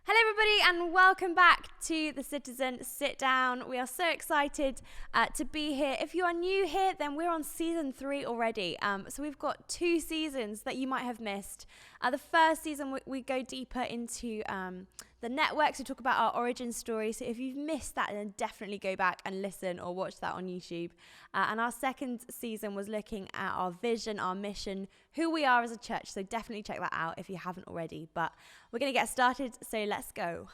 Hello everybody and welcome back to the Citizen Sit Down. We are so excited to be here. If you are new here, then we're on season 3 already. So we've got 2 seasons that you might have missed. The first season we go deeper into the networks. We talk about our origin story. So if you've missed that, then definitely go back and listen or watch that on YouTube. And our second season was looking at our vision, our mission, who we are as a church. So definitely check that out if you haven't already. But we're going to get started. So let's go.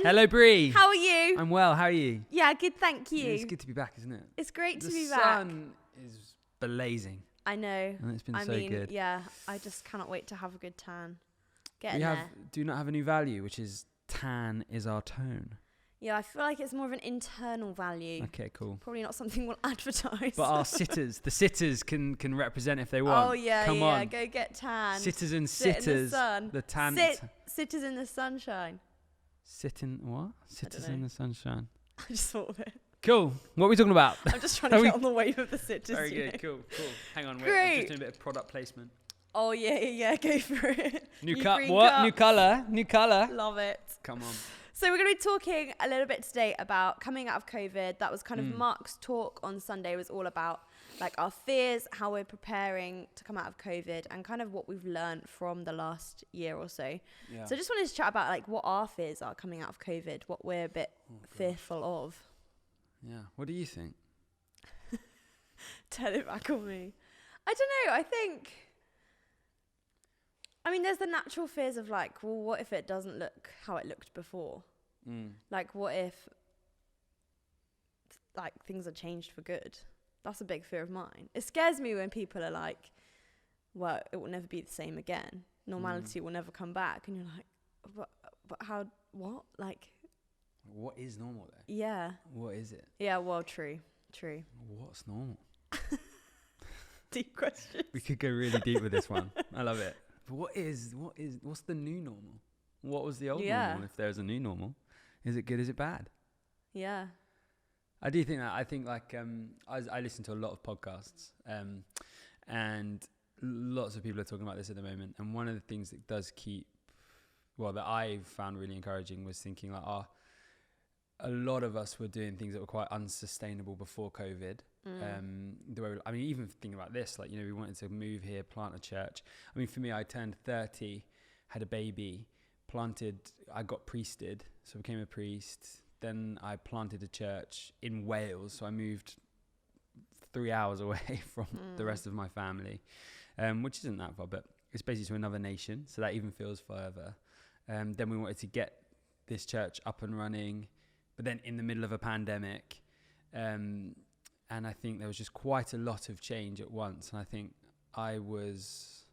Hello, Bree. How are you? I'm well. How are you? Yeah, good, thank you. It's good to be back, isn't it? It's great to be The back. sun is blazing. I know. And it's been good. Yeah, I just cannot wait to have a good tan. Do not have a new value, which is tan is our tone. Yeah, I feel like it's more of an internal value. Okay, cool. Probably not something we'll advertise. But our the sitters can represent if they want. Oh yeah, Come on. go get tan. Citizen Sit sitters. in the sun. The tan. Sitters in the sunshine. What? Sitters in the sunshine. I just thought of it. Cool. What are we talking about? I'm just trying to get on the wave of the sitters. Very good. Cool. Hang on. Great. We're just doing a bit of product placement. Oh yeah. Go for it. New cup. What? New colour. Love it. Come on. So we're going to be talking a little bit today about coming out of COVID. That was kind of Mark's talk on Sunday, was all about like our fears, how we're preparing to come out of COVID, and kind of what we've learned from the last year or so. Yeah. So I just wanted to chat about like what our fears are coming out of COVID, what we're a bit fearful of. Yeah. What do you think? Turn it back on me. I don't know. I mean, there's the natural fears of like, well, what if it doesn't look how it looked before? Like, what if like things are changed for good? That's a big fear of mine. It scares me when people are like, well, it will never be the same again. Normality will never come back. And you're like, but how, what? Like, what is normal though? Yeah. What is it? Yeah, well, true. What's normal? Deep questions. We could go really deep with this one. I love it. But what's the new normal? What was the old normal? If there's a new normal, is it good? Is it bad? Yeah. I do think that. I think like I listen to a lot of podcasts, and lots of people are talking about this at the moment. And one of the things that does that I've found really encouraging was thinking like, a lot of us were doing things that were quite unsustainable before COVID. Even thinking about this, like, we wanted to move here, plant a church. I mean, for me, I turned 30, had a baby, I got priested, so I became a priest. Then I planted a church in Wales, so I moved 3 hours away from the rest of my family, which isn't that far, but it's basically to another nation, so that even feels further. Then we wanted to get this church up and running, but then in the middle of a pandemic, and I think there was just quite a lot of change at once. And I think I was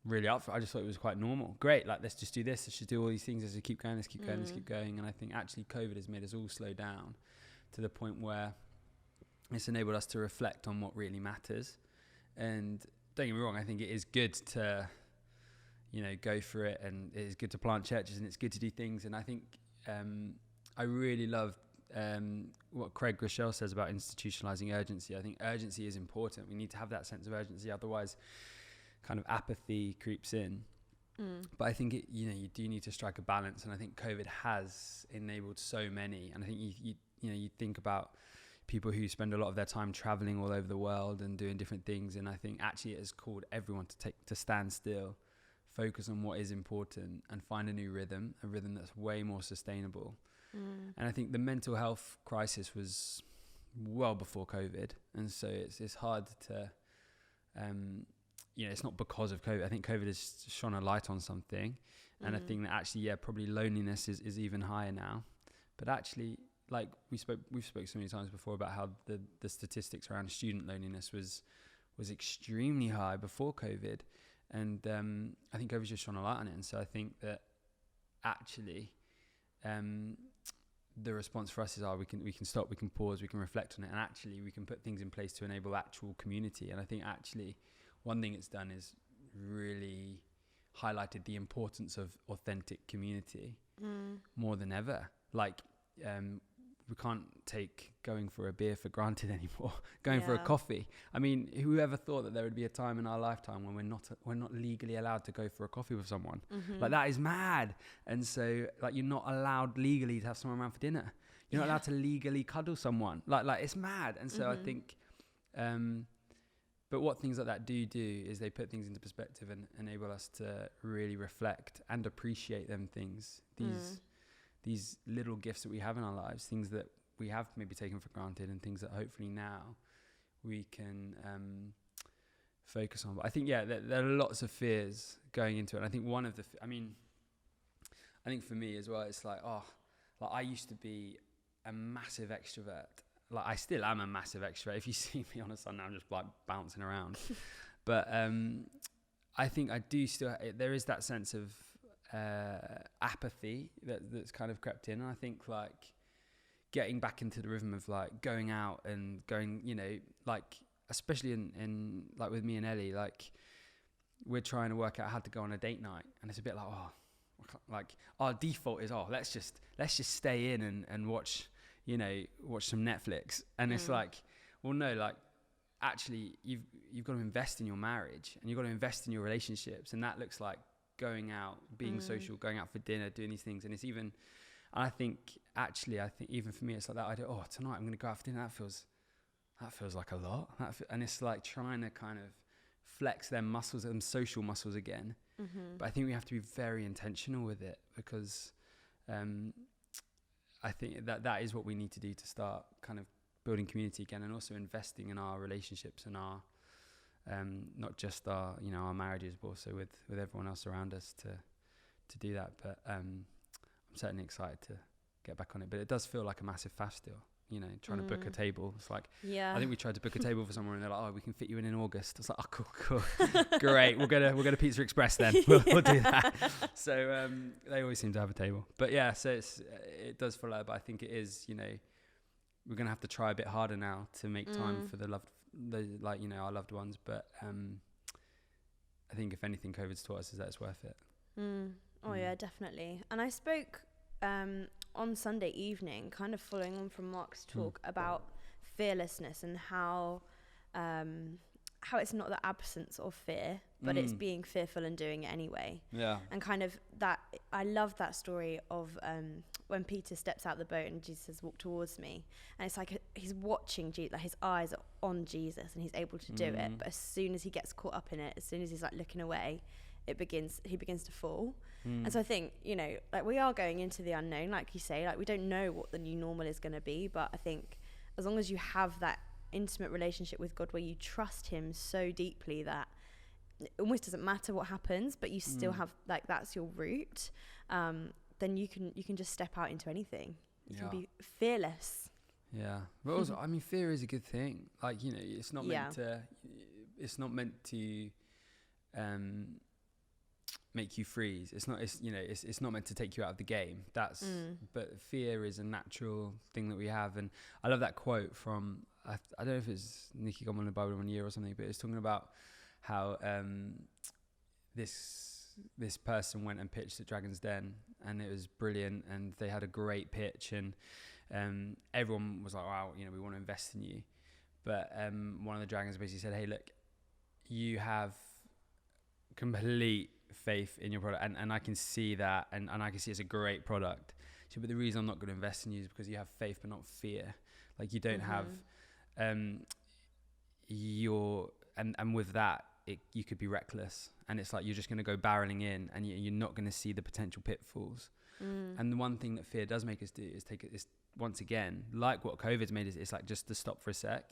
really up for it. I just thought it was quite normal. Great, like, let's just do this. Let's just do all these things. Let's keep going, let's keep going. And I think actually COVID has made us all slow down to the point where it's enabled us to reflect on what really matters. And don't get me wrong, I think it is good to, go for it. And it is good to plant churches and it's good to do things. And I think I really love what Craig Groeschel says about institutionalizing urgency. I think urgency is important. We need to have that sense of urgency, otherwise kind of apathy creeps in. But I think you do need to strike a balance, and I think COVID has enabled so many. And I think you think about people who spend a lot of their time traveling all over the world and doing different things, and I think actually it has called everyone to stand still, focus on what is important, and find a new rhythm, a rhythm that's way more sustainable. And I think the mental health crisis was well before COVID. And so it's hard to, it's not because of COVID. I think COVID has shone a light on something. And I think that actually, probably loneliness is even higher now. But actually, like we've spoke so many times before about how the statistics around student loneliness was extremely high before COVID. And I think COVID's just shone a light on it. And so I think that actually, the response for us is, we can stop, we can pause, we can reflect on it, and actually we can put things in place to enable actual community. And I think actually one thing it's done is really highlighted the importance of authentic community. more than ever. Like, we can't take going for a beer for granted anymore. Going for a coffee. I mean, whoever thought that there would be a time in our lifetime when we're not legally allowed to go for a coffee with someone? Like, that is mad. And so, like, you're not allowed legally to have someone around for dinner. You're not allowed to legally cuddle someone. Like it's mad. And so I think, but what things like that do is they put things into perspective and enable us to really reflect and appreciate them things. These little gifts that we have in our lives, things that we have maybe taken for granted, and things that hopefully now we can focus on. But I think, there are lots of fears going into it. And I think one of the, I think for me as well, it's like, I used to be a massive extrovert. Like, I still am a massive extrovert. If you see me on a Sunday, I'm just like bouncing around. But I think I do still, there is that sense of apathy that's kind of crept in. And I think, like, getting back into the rhythm of like going out and going, like, especially in like with me and Ellie, like, we're trying to work out how to go on a date night, and it's a bit like, our default is, let's just stay in and watch some Netflix. And it's like, well, no, like, actually you've got to invest in your marriage, and you've got to invest in your relationships, and that looks like going out, being social, going out for dinner, doing these things. And it's even, I think even for me, it's like that idea, tonight I'm going to go out for dinner. That feels like a lot. And it's like trying to kind of flex them muscles, them social muscles again. But I think we have to be very intentional with it, because I think that is what we need to do to start kind of building community again, and also investing in our relationships and our not just our our marriages, but also with everyone else around us to do that. But I'm certainly excited to get back on it. But it does feel like a massive faff still. Trying to book a table. It's like, I think we tried to book a table for someone, and they're like, we can fit you in August. It's like, cool. Great. We'll go to Pizza Express then. We'll do that. So they always seem to have a table. But so it does feel like, but I think it is, we're going to have to try a bit harder now to make time for our loved ones. But I think if anything COVID's taught us is that it's worth it. Yeah, definitely. And I spoke on Sunday evening, kind of following on from Mark's talk about fearlessness, and how it's not the absence of fear, but it's being fearful and doing it anyway. Yeah. And kind of that, I love that story of when Peter steps out the boat and Jesus says, "Walk towards me," and it's like he's watching Jesus, like his eyes are on Jesus, and he's able to do it. But as soon as he gets caught up in it, as soon as he's like looking away, he begins to fall. And so I think, like, we are going into the unknown, like you say, like, we don't know what the new normal is going to be, but I think as long as you have that intimate relationship with God where you trust him so deeply that it almost doesn't matter what happens, but you still have, like, that's your root, then you can just step out into anything. You can be fearless. Yeah. But also, I mean, fear is a good thing. Like, it's not meant to make you freeze. It's not meant to take you out of the game. But fear is a natural thing that we have. And I love that quote from, I don't know if it's Nicky Goldman in the Bible 1 year or something, but it's talking about how this person went and pitched at Dragon's Den, and it was brilliant, and they had a great pitch, and everyone was like, wow, we want to invest in you. But one of the dragons basically said, hey, look, you have complete faith in your product, and I can see that, and I can see it's a great product. So, but the reason I'm not going to invest in you is because you have faith but not fear. Like, you don't have and with that, you could be reckless, and it's like you're just going to go barreling in, and you're not going to see the potential pitfalls. And the one thing that fear does make us do is take it, once again, like what COVID's made us, it's like just to stop for a sec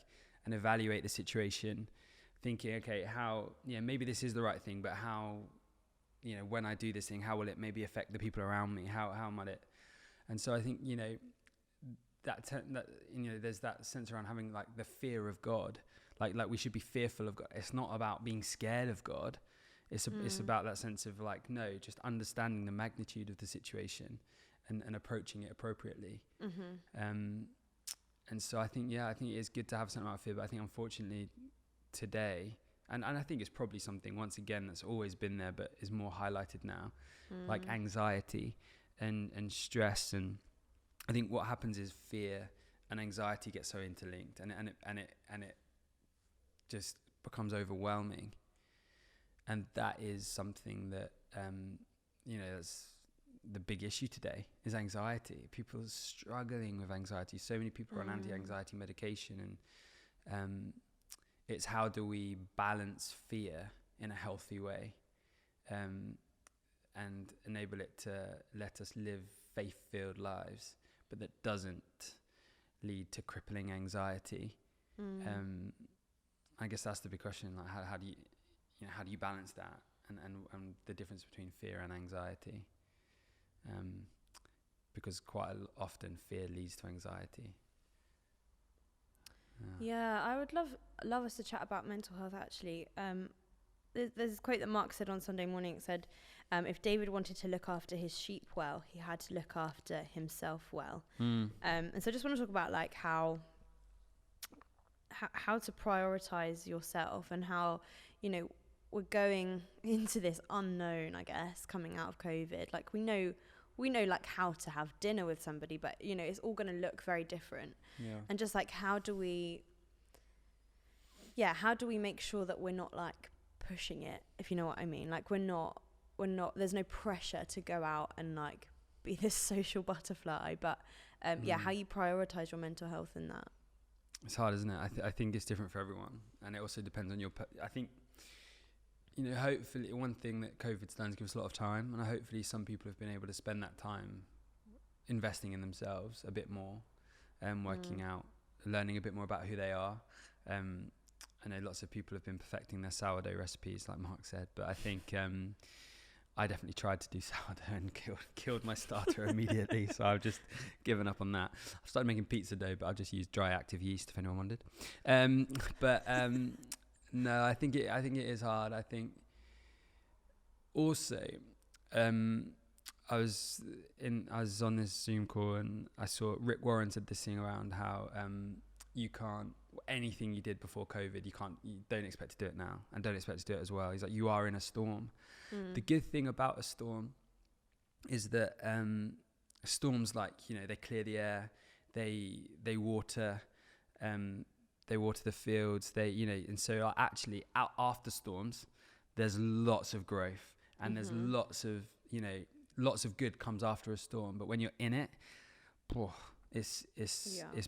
and evaluate the situation, thinking, okay, how, maybe this is the right thing, but how, when I do this thing, how will it maybe affect the people around me? How might it? And so I think, there's that sense around having, like, the fear of God, like we should be fearful of God. It's not about being scared of God. It's about that sense of, like, no, just understanding the magnitude of the situation and approaching it appropriately. And so I think it is good to have something about fear, but I think unfortunately today, and I think it's probably something, once again, that's always been there but is more highlighted now, like anxiety. and stress, and I think what happens is fear and anxiety get so interlinked, and it just becomes overwhelming, and that is something that that's the big issue today, is anxiety. People are struggling with anxiety. So many people are on anti-anxiety medication, and it's how do we balance fear in a healthy way, and enable it to let us live faith-filled lives, but that doesn't lead to crippling anxiety. I guess that's the big question. Like, how do you balance that, and the difference between fear and anxiety? Because quite often fear leads to anxiety. Yeah, I would love us to chat about mental health, actually. There's this quote that Mark said on Sunday morning. It said, if David wanted to look after his sheep well, he had to look after himself well. And so I just want to talk about like how to prioritize yourself, and how, we're going into this unknown, I guess, coming out of COVID. Like we know like how to have dinner with somebody, but it's all going to look very different. And just like how do we make sure that we're not like pushing it, if you know what I mean? Like we're not there's no pressure to go out and like be this social butterfly, but how you prioritize your mental health in that. It's hard, isn't it? I think it's different for everyone, and it also depends on your I think hopefully one thing that COVID's done is give us a lot of time, and hopefully some people have been able to spend that time investing in themselves a bit more, working out, learning a bit more about who they are. I know lots of people have been perfecting their sourdough recipes, like Mark said, but I think I definitely tried to do sourdough and killed my starter immediately, so I've just given up on that. I've started making pizza dough, but I've just used dry active yeast, if anyone wondered. No, I think it is hard. I think also I was on this Zoom call, and I saw Rick Warren said this thing around how you can't, anything you did before COVID, you don't expect to do it now, and don't expect to do it as well. He's like, you are in a storm. The good thing about a storm is that storms, like, they clear the air, they water the fields, and so actually out after storms, there's lots of growth, and there's lots of good comes after a storm. But when you're in it, it's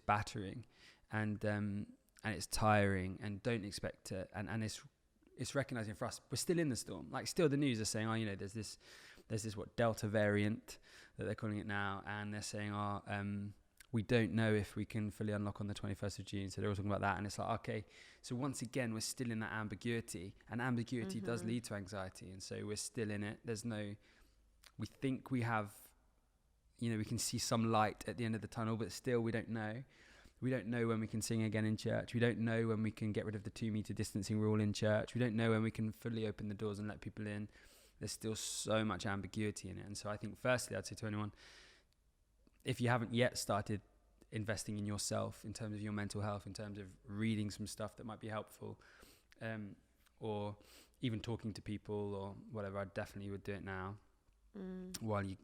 battering, and it's tiring, and don't expect it, and it's recognizing for us, we're still in the storm. Like, still the news are saying, there's this Delta variant that they're calling it now, and they're saying, we don't know if we can fully unlock on the 21st of June. So they're all talking about that. And it's like, okay, so once again, we're still in that ambiguity, and ambiguity does lead to anxiety. And so we're still in it. We think we have, we can see some light at the end of the tunnel, but still we don't know. We don't know when we can sing again in church. We don't know when we can get rid of the 2-meter distancing rule in church. We don't know when we can fully open the doors and let people in. There's still so much ambiguity in it. And so I think firstly, I'd say to anyone, if you haven't yet started investing in yourself in terms of your mental health, in terms of reading some stuff that might be helpful, or even talking to people or whatever, I definitely would do it now. Why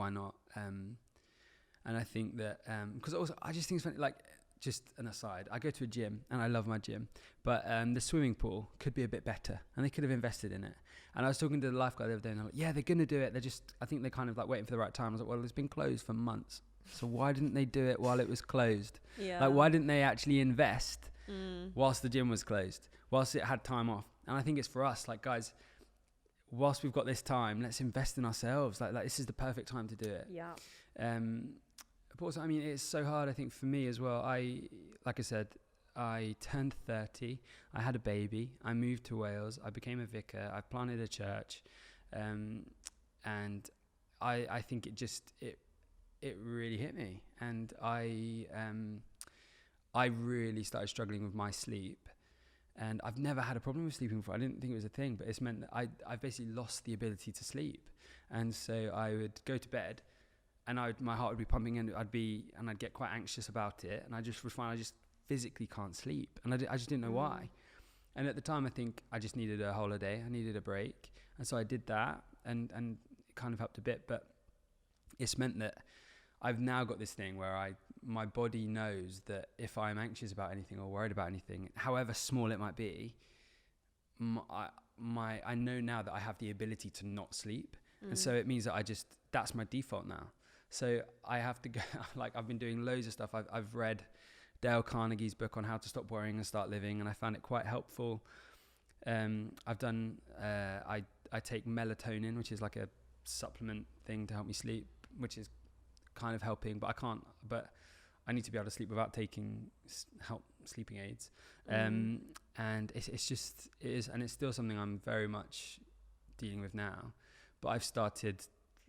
not? And I think that, because also I just think it's funny, like, just an aside, I go to a gym and I love my gym, but the swimming pool could be a bit better, and they could have invested in it. And I was talking to the lifeguard the other day, and they're like, yeah, they're going to do it. I think they're kind of like waiting for the right time. I was like, well, it's been closed for months. So why didn't they do it while it was closed? Yeah. Like, why didn't they actually invest whilst the gym was closed, whilst it had time off? And I think it's for us, like, guys, whilst we've got this time, let's invest in ourselves. Like this is the perfect time to do it. Yeah. But also, I mean, it's so hard, I think, for me as well. Like I said, I turned 30, I had a baby, I moved to Wales, I became a vicar, I planted a church, and I think it really hit me, and I really started struggling with my sleep, and I've never had a problem with sleeping before. I didn't think it was a thing, but it's meant that I basically lost the ability to sleep, and so I would go to bed, and my heart would be pumping, and I'd get quite anxious about it, and I just would find I just physically can't sleep, and I just didn't know why. And at the time, I think I just needed a holiday, I needed a break, and so I did that, and it kind of helped a bit. But it's meant that I've now got this thing where my body knows that if I'm anxious about anything or worried about anything, however small it might be, I know now that I have the ability to not sleep. And so it means that that's my default now. So I have to go, like I've been doing loads of stuff. I've read Dale Carnegie's book on how to stop worrying and start living, and I found it quite helpful. I've done, I take melatonin, which is like a supplement thing to help me sleep, which is kind of helping, but I need to be able to sleep without taking sleeping aids. And it's still something I'm very much dealing with now, but I've started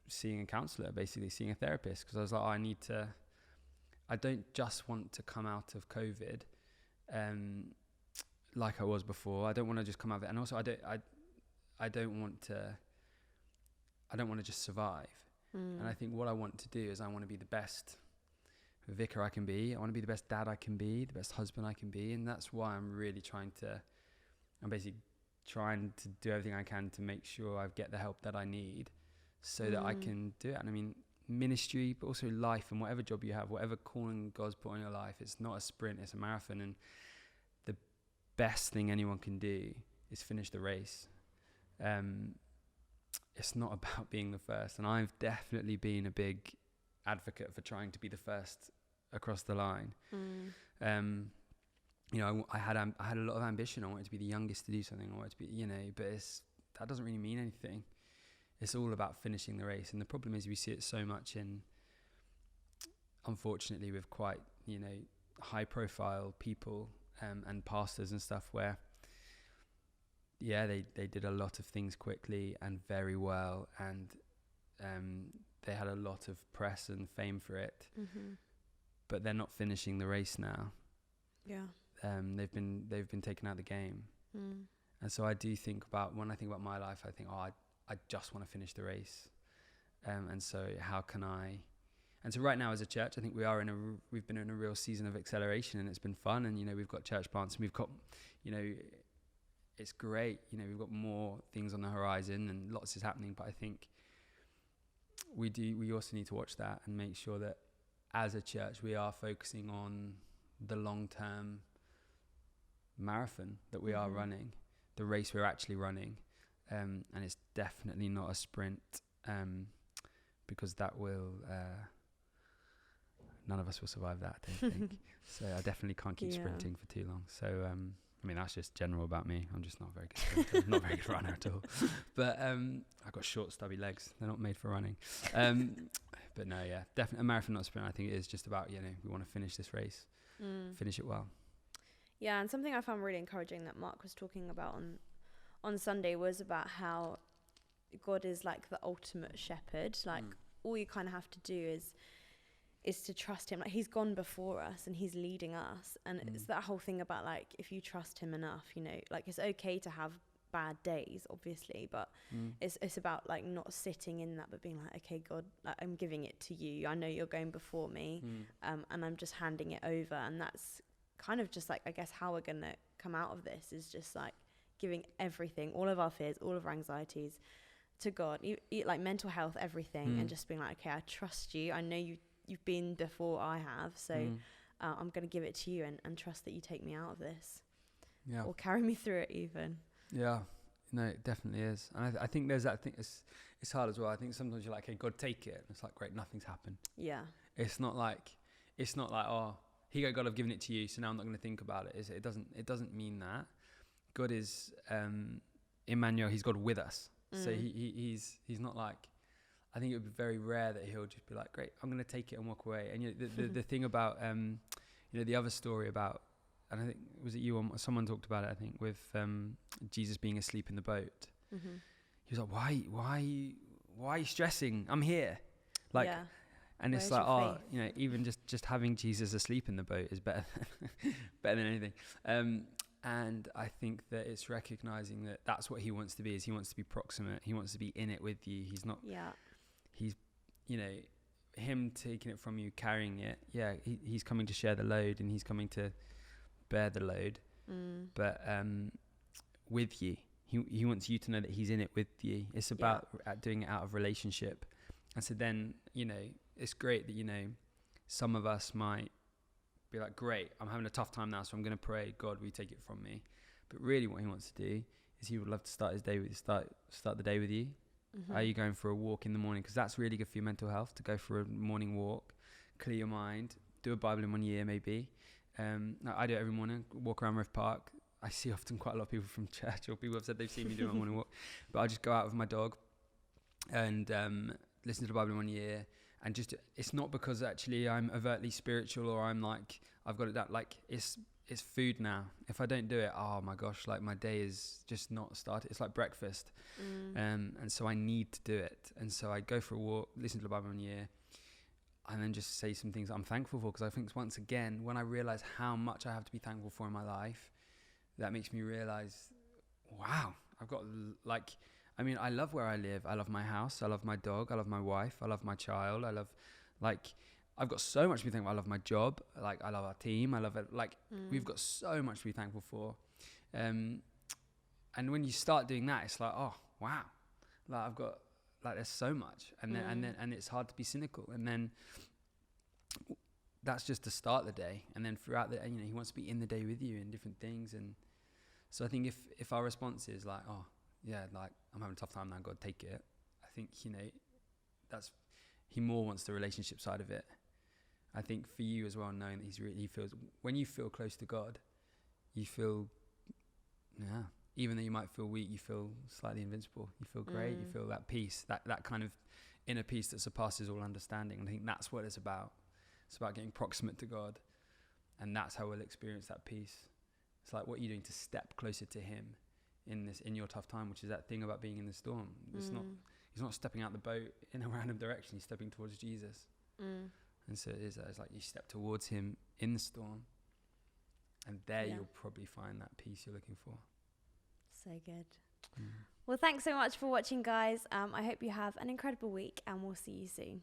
seeing a counselor, basically seeing a therapist, because I was like, I don't just want to come out of COVID like I was before. I don't want to just come out of it, and also I don't want to just survive. And I think what I want to do is I want to be the best vicar I can be. I want to be the best dad I can be, the best husband I can be, and that's why I'm basically trying to do everything I can to make sure I get the help that I need, so that I can do it. And I mean, ministry, but also life, and whatever job you have, whatever calling God's put on your life, it's not a sprint, it's a marathon. And the best thing anyone can do is finish the race. It's not about being the first, and I've definitely been a big advocate for trying to be the first across the line. I had a lot of ambition. I wanted to be the youngest to do something. I wanted to be, but that doesn't really mean anything. It's all about finishing the race. And the problem is we see it so much unfortunately, with quite, high profile people and pastors and stuff, where they did a lot of things quickly and very well, and they had a lot of press and fame for it, but they're not finishing the race now. They've been taken out of the game. And so I do think about, when I think about my life, I think, I just want to finish the race. And so how can I? And so right now as a church, I think we've been in a real season of acceleration, and it's been fun. And, we've got church plants, and we've got, it's great. We've got more things on the horizon, and lots is happening. But I think we also need to watch that and make sure that as a church, we are focusing on the long-term marathon that we are running, the race we're actually running. And it's definitely not a sprint, because that will, none of us will survive that, I don't think. So I definitely can't keep sprinting for too long. So, that's just general about me. I'm just not a very good sprinter, not a very good runner at all. But I've got short, stubby legs. They're not made for running. But no, definitely a marathon, not a sprint. I think it is just about, we want to finish this race, finish it well. Yeah, and something I found really encouraging that Mark was talking about on Sunday was about how God is like the ultimate shepherd. Like all you kind of have to do is to trust him. Like he's gone before us and he's leading us. And it's that whole thing about like, if you trust him enough, like it's okay to have bad days, obviously, but it's about like not sitting in that, but being like, okay, God, like, I'm giving it to you. I know you're going before me, and I'm just handing it over. And that's kind of just like, I guess, how we're going to come out of this is just like giving everything, all of our fears, all of our anxieties to God, like mental health, everything, and just being like, okay, I trust you. I know you've been before I have, so I'm going to give it to you and trust that you take me out of this, or carry me through it even. Yeah, no, it definitely is. And I think there's that thing, it's hard as well. I think sometimes you're like, hey, God, take it. And it's like, great, nothing's happened. Yeah. It's not like, oh, here you go, God, I've given it to you, so now I'm not going to think about it. It doesn't mean that. God is Emmanuel. He's God with us. So he's not like, I think it would be very rare that he'll just be like, great, I'm going to take it and walk away. And the thing about the other story about, and I think, was it you or someone talked about it, I think, with Jesus being asleep in the boat. He was like, why are you stressing? I'm here. Like, and where's it's like, faith? Even just having Jesus asleep in the boat is better than anything. And I think that it's recognizing that that's what he wants to be, is he wants to be proximate. He wants to be in it with you. He's not, he's, him taking it from you, carrying it. Yeah. He's coming to share the load, and he's coming to bear the load, but with you. He wants you to know that he's in it with you. It's about doing it out of relationship. And so then, it's great that, some of us might be like, great, I'm having a tough time now, so I'm going to pray, God, will you take it from me? But really what he wants to do is he would love to start the day with you. Are you going for a walk in the morning? Because that's really good for your mental health, to go for a morning walk, clear your mind, do a Bible in 1 year maybe. I do it every morning, walk around Riff Park. I see often quite a lot of people from church, or people have said they've seen me do my morning walk. But I just go out with my dog and listen to the Bible in 1 year. And just, it's not because actually I'm overtly spiritual or I'm like, I've got it down. Like, it's food now. If I don't do it, oh my gosh, like my day is just not started. It's like breakfast. And so I need to do it. And so I go for a walk, listen to the Bible in 1 year, and then just say some things I'm thankful for. Because I think once again, when I realize how much I have to be thankful for in my life, that makes me realize, wow, I've got I love where I live. I love my house. I love my dog. I love my wife. I love my child. I've got so much to be thankful. I love my job. Like, I love our team. I love it. Like, we've got so much to be thankful for. And when you start doing that, it's like, oh, wow. Like, I've got, like, there's so much. And then it's hard to be cynical. And then that's just to start the day. And then throughout the, he wants to be in the day with you in different things. And so I think if our response is like, oh, yeah, like, I'm having a tough time now, God, take it. I think, he more wants the relationship side of it. I think for you as well, knowing that he feels, when you feel close to God, you feel, even though you might feel weak, you feel slightly invincible. You feel great. You feel that peace, that kind of inner peace that surpasses all understanding. And I think that's what it's about. It's about getting proximate to God. And that's how we'll experience that peace. It's like, what are you doing to step closer to him in your tough time, which is that thing about being in the storm. He's not stepping out the boat in a random direction. He's stepping towards Jesus. And so it's like you step towards him in the storm, and there you'll probably find that peace you're looking for. So good. Well, thanks so much for watching, guys. I hope you have an incredible week, and we'll see you soon.